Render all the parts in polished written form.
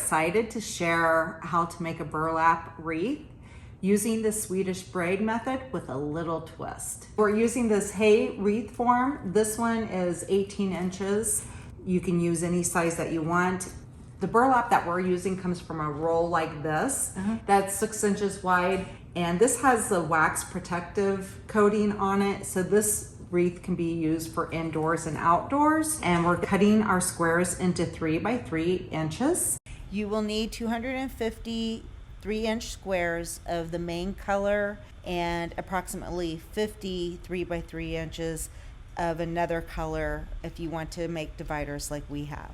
excited to share how to make a burlap wreath using the Swedish braid method with a little twist. We're using this hay wreath form. This one is 18 inches. You can use any size that you want. The burlap that we're using comes from a roll like this. That's 6 inches wide, and this has the wax protective coating on it, so this wreath can be used for indoors and outdoors. And we're cutting our squares into 3 by 3 inches. You will need 250 3-inch squares of the main color and approximately 50 3 by 3 inches of another color if you want to make dividers like we have.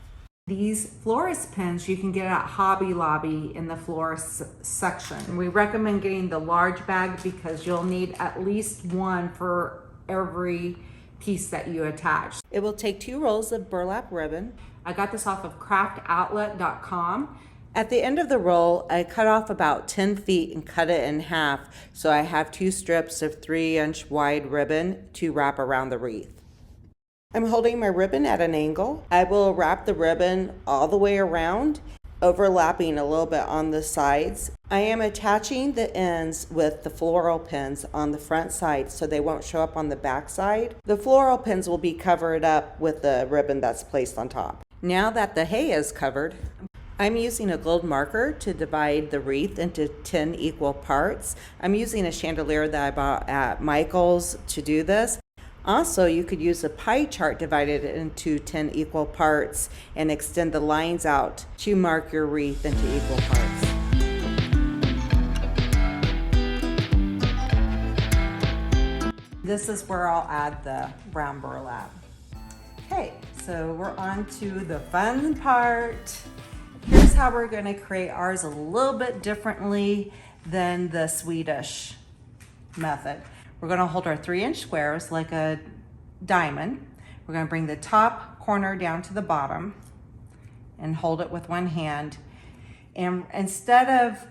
These florist pins you can get at Hobby Lobby in the florist section. We recommend getting the large bag because you'll need at least one for every piece that you attach. It will take 2 rolls of burlap ribbon. I got this off of craftoutlet.com. At the end of the roll, I cut off about 10 feet and cut it in half, so I have 2 strips of 3-inch wide ribbon to wrap around the wreath. I'm holding my ribbon at an angle. I will wrap the ribbon all the way around, overlapping a little bit on the sides. I am attaching the ends with the floral pins on the front side so they won't show up on the back side. The floral pins will be covered up with the ribbon that's placed on top. Now that the hay is covered, I'm using a gold marker to divide the wreath into 10 equal parts. I'm using a chandelier that I bought at Michael's to do this. Also, you could use a pie chart divided into 10 equal parts and extend the lines out to mark your wreath into equal parts. This is where I'll add the brown burlap. Okay, so we're on to the fun part. Here's how we're going to create ours a little bit differently than the Swedish method. We're going to hold our 3-inch squares like a diamond. We're going to bring the top corner down to the bottom and hold it with one hand. And instead of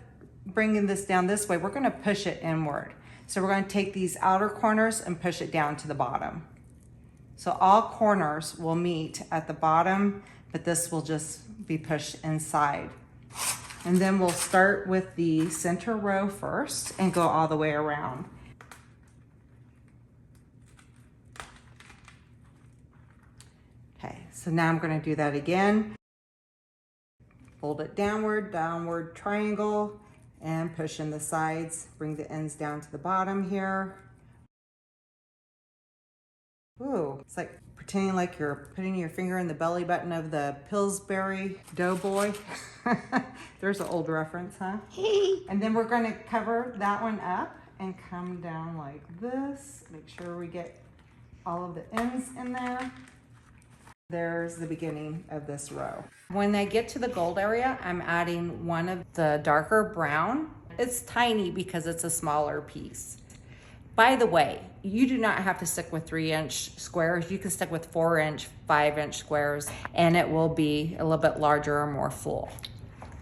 bringing this down this way, we're going to push it inward. So we're going to take these outer corners and push it down to the bottom. So all corners will meet at the bottom, but this will just be pushed inside. And then we'll start with the center row first and go all the way around. Okay, so now I'm going to do that again. Fold it downward, downward triangle, and push in the sides. Bring the ends down to the bottom here. Ooh, it's like pretending like you're putting your finger in the belly button of the Pillsbury Doughboy. There's an old reference, huh? And then we're going to cover that one up and come down like this. Make sure we get all of the ends in there. There's the beginning of this row. When I get to the gold area, I'm adding one of the darker brown. It's tiny because it's a smaller piece. By the way, you do not have to stick with 3-inch squares. You can stick with 4-inch, 5-inch squares, and it will be a little bit larger or more full.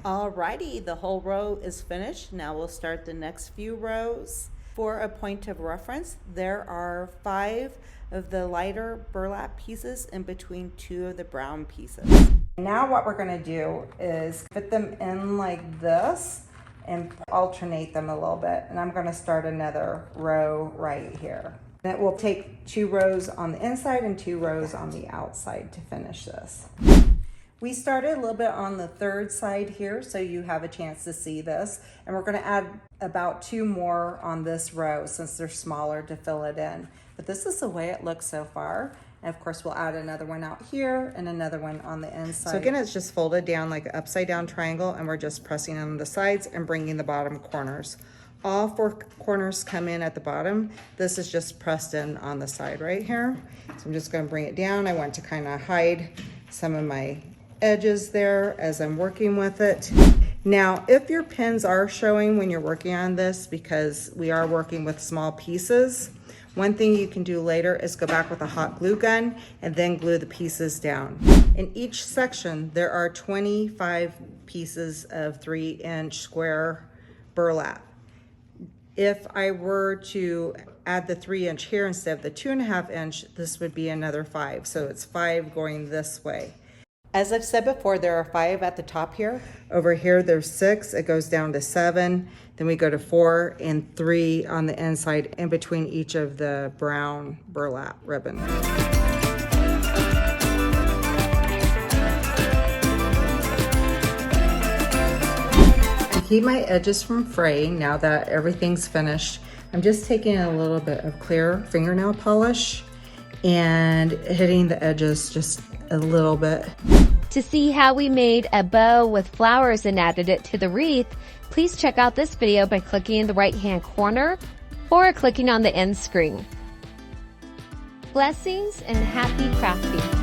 Alrighty, the whole row is finished. Now we'll start the next few rows. For a point of reference, there are 5 of the lighter burlap pieces in between 2 of the brown pieces. Now what we're going to do is fit them in like this and alternate them a little bit. And I'm going to start another row right here. Then we'll take 2 rows on the inside and 2 rows on the outside to finish this. We started a little bit on the 3rd side here, so you have a chance to see this. And we're going to add about 2 more on this row since they're smaller to fill it in. But this is the way it looks so far. And of course, we'll add another one out here and another one on the inside. So again, it's just folded down like an upside down triangle, and we're just pressing on the sides and bringing the bottom corners. All 4 corners come in at the bottom. This is just pressed in on the side right here. So I'm just going to bring it down. I want to kind of hide some of my edges there as I'm working with it. Now, if your pins are showing when you're working on this, because we are working with small pieces, one thing you can do later is go back with a hot glue gun and then glue the pieces down. In each section, there are 25 pieces of 3-inch square burlap. If I were to add the 3-inch here instead of the 2.5-inch, this would be another 5. So it's 5 going this way. As I've said before, there are 5 at the top here. Over here, there's 6. It goes down to 7. Then we go to 4 and 3 on the inside in between each of the brown burlap ribbon. To keep my edges from fraying, now that everything's finished, I'm just taking a little bit of clear fingernail polish and hitting the edges just a little bit. To see how we made a bow with flowers and added it to the wreath, please check out this video by clicking in the right-hand corner or clicking on the end screen. Blessings and happy crafting!